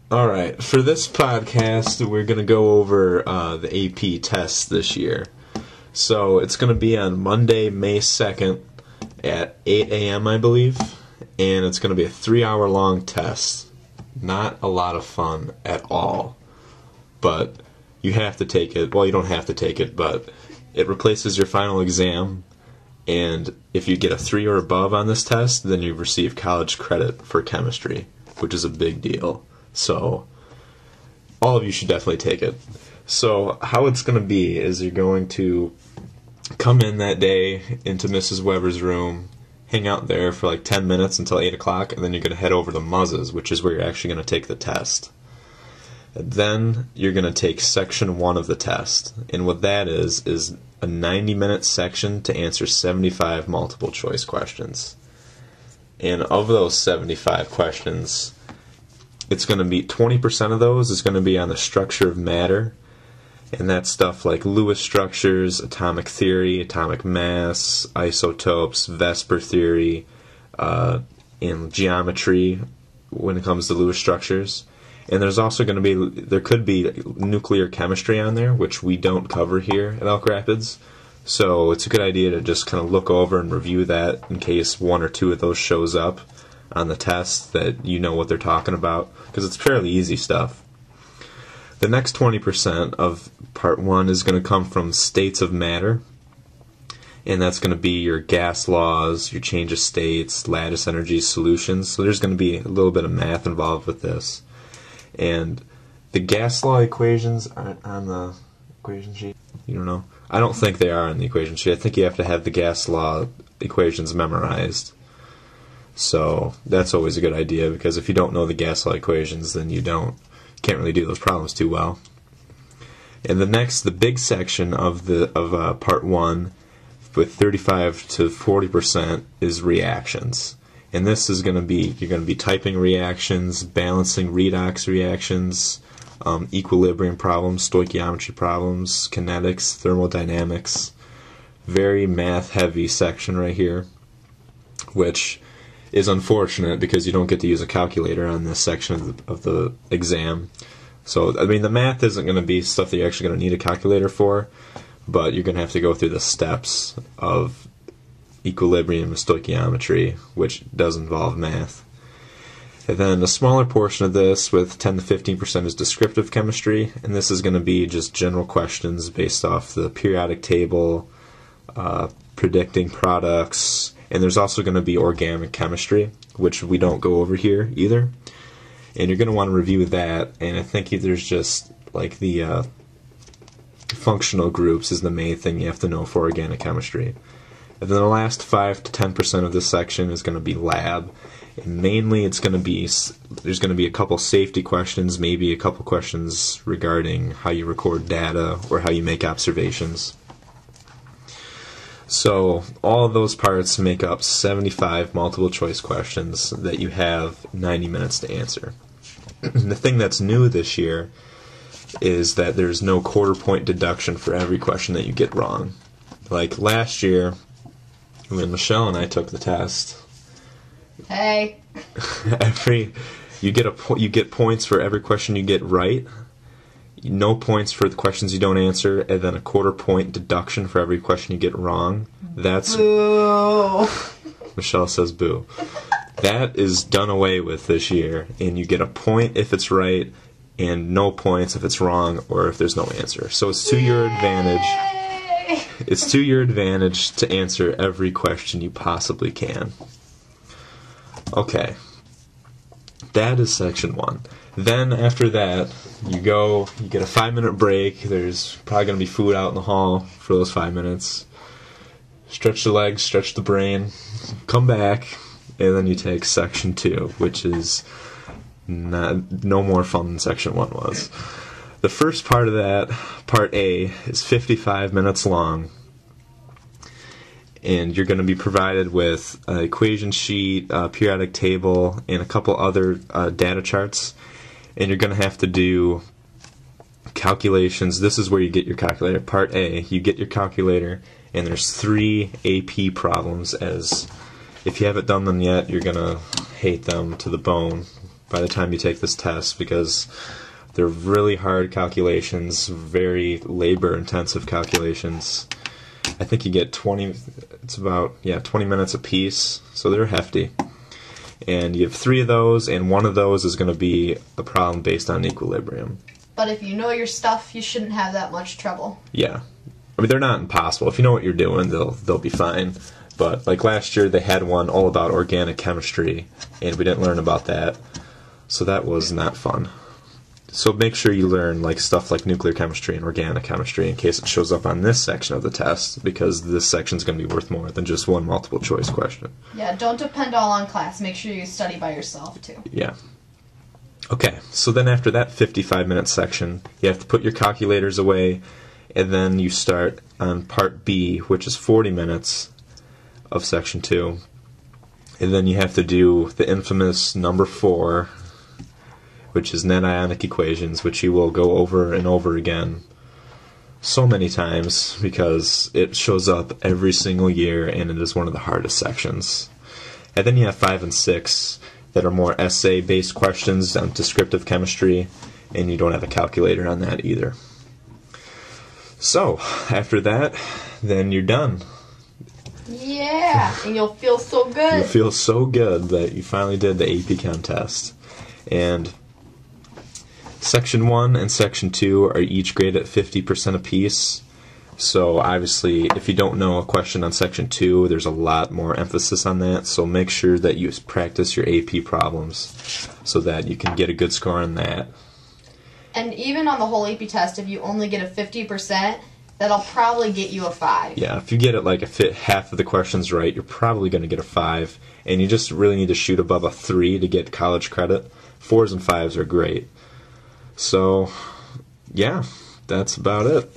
Alright, for this podcast, we're going to go over the AP tests this year. So it's going to be on Monday, May 2nd at 8 a.m., I believe. And it's going to be a 3-hour long test. Not a lot of fun at all. But you have to take it. Well, you don't have to take it, but it replaces your final exam. And if you get a 3 or above on this test, then you receive college credit for chemistry, which is a big deal. So, all of you should definitely take it. So, how it's going to be is you're going to come in that day into Mrs. Weber's room, hang out there for like 10 minutes until 8 o'clock, and then you're going to head over to Muzz's, which is where you're actually going to take the test. And then you're going to take section 1 of the test. And what that is a 90-minute section to answer 75 multiple choice questions. And of those 75 questions, it's going to be 20% of those is going to be on the structure of matter, and that's stuff like Lewis structures, atomic theory, atomic mass, isotopes, Vesper theory, and geometry when it comes to Lewis structures. And there's also going to be, there could be nuclear chemistry on there, which we don't cover here at Elk Rapids. So it's a good idea to just kind of look over and review that in case 1 or 2 of those shows up on the test, that you know what they're talking about, because it's fairly easy stuff. The next 20% of part 1 is going to come from states of matter, and that's going to be your gas laws, your change of states, lattice energy solutions. So there's going to be a little bit of math involved with this. And the gas law equations aren't on the equation sheet. You don't know? I don't think they are on the equation sheet. I think you have to have the gas law equations memorized. So that's always a good idea, because if you don't know the gas law equations, then you can't really do those problems too well. And the big section of part 1, with 35 to 40%, is reactions. And this is going to be, you're going to be typing reactions, balancing redox reactions, equilibrium problems, stoichiometry problems, kinetics, thermodynamics. Very math-heavy section right here, which is unfortunate because you don't get to use a calculator on this section of the exam. So, I mean, the math isn't going to be stuff that you're actually going to need a calculator for, but you're going to have to go through the steps of equilibrium and stoichiometry, which does involve math. And then a smaller portion of this, with 10 to 15%, is descriptive chemistry, and this is going to be just general questions based off the periodic table, predicting products. And there's also going to be organic chemistry, which we don't go over here either. And you're going to want to review that. And I think there's just like the functional groups is the main thing you have to know for organic chemistry. And then the last 5 to 10% of this section is going to be lab. And mainly there's going to be a couple safety questions, maybe a couple questions regarding how you record data or how you make observations. So all of those parts make up 75 multiple choice questions that you have 90 minutes to answer. The thing that's new this year is that there's no quarter point deduction for every question that you get wrong. Like last year, when Michelle and I took the test, hey, you get points for every question you get right. No points for the questions you don't answer, and then a quarter point deduction for every question you get wrong. That's boo. Michelle says boo. That is done away with this year, and you get a point if it's right, and no points if it's wrong or if there's no answer. So it's to your advantage. It's to your advantage to answer every question you possibly can. Okay. That is section 1. Then after that, you get a 5-minute break. There's probably going to be food out in the hall for those 5 minutes. Stretch the legs, stretch the brain, come back, and then you take section 2, which is no more fun than section 1 was. The first part of that, part A, is 55 minutes long. And you're going to be provided with an equation sheet, a periodic table, and a couple other data charts. And you're going to have to do calculations. This is where you get your calculator. Part A, you get your calculator, and there's 3 AP problems. As if you haven't done them yet, you're going to hate them to the bone. by the time you take this test, because they're really hard calculations, very labor-intensive calculations. I think you get 20 minutes a piece, so they're hefty. And you have 3 of those, and 1 of those is going to be a problem based on equilibrium. But if you know your stuff, you shouldn't have that much trouble. Yeah. I mean, they're not impossible. If you know what you're doing, they'll be fine. But like last year, they had one all about organic chemistry, and we didn't learn about that. So that was not fun. So make sure you learn like stuff like nuclear chemistry and organic chemistry in case it shows up on this section of the test, because this section is going to be worth more than just one multiple choice question. Yeah, don't depend all on class. Make sure you study by yourself, too. Yeah. Okay, so then after that 55-minute section, you have to put your calculators away, and then you start on part B, which is 40 minutes of section 2. And then you have to do the infamous number 4, which is net ionic equations, which you will go over and over again so many times because it shows up every single year, and it is one of the hardest sections. And then you have 5 and 6 that are more essay-based questions on descriptive chemistry, and you don't have a calculator on that either. So, after that, then you're done. Yeah, and you'll feel so good. You'll feel so good that you finally did the AP Chem test. And Section 1 and Section 2 are each graded at 50% apiece. So obviously, if you don't know a question on Section 2, there's a lot more emphasis on that. So make sure that you practice your AP problems so that you can get a good score on that. And even on the whole AP test, if you only get a 50%, that'll probably get you a 5. Yeah, if you get it like half of the questions right, you're probably going to get a 5. And you just really need to shoot above a 3 to get college credit. 4s and 5s are great. So, yeah, that's about it.